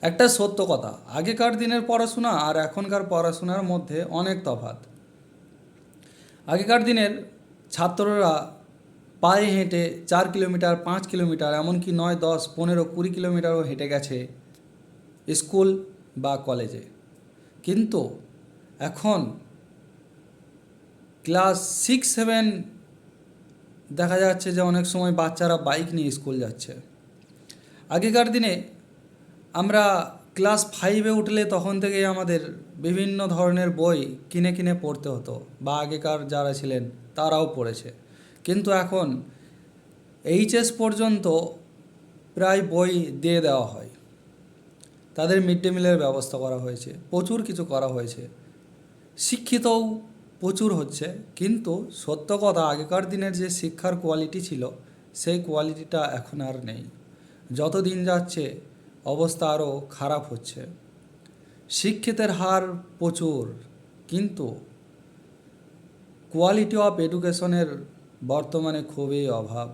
একটা সত্য কথা, আগেকার দিনের পড়াশোনা আর এখনকার পড়াশোনার মধ্যে অনেক তফাৎ। আগেকার দিনের ছাত্ররা পায়ে হেঁটে 4 কিলোমিটার, 5 কিলোমিটার, এমনকি 9, 10, 15, 20 কিলোমিটারও হেঁটে গেছে স্কুল বা কলেজে। কিন্তু এখন ক্লাস 6, 7 দেখা যাচ্ছে যে অনেক সময় বাচ্চারা বাইক নিয়ে স্কুল যাচ্ছে। আগেকার দিনে আমরা ক্লাস 5-এ উঠলে তখন থেকেই আমাদের বিভিন্ন ধরনের বই কিনে কিনে পড়তে হতো, বা আগেকার যারা ছিলেন তারাও পড়েছে। কিন্তু এখন এইচএস পর্যন্ত প্রায় বই দিয়ে দেওয়া হয়। তাদের মিড ডে মিলের ব্যবস্থা করা হয়েছে, প্রচুর কিছু করা হয়েছে, শিক্ষিতও প্রচুর হচ্ছে। কিন্তু সত্য কথা, আগেকার দিনের যে শিক্ষার কোয়ালিটি ছিল সেই কোয়ালিটিটা এখন আর নেই। যত দিন যাচ্ছে অবস্থা আরও খারাপ হচ্ছে। শিক্ষিতের হার প্রচুর, কিন্তু কোয়ালিটি অফ এডুকেশনের বর্তমানে খুবই অভাব।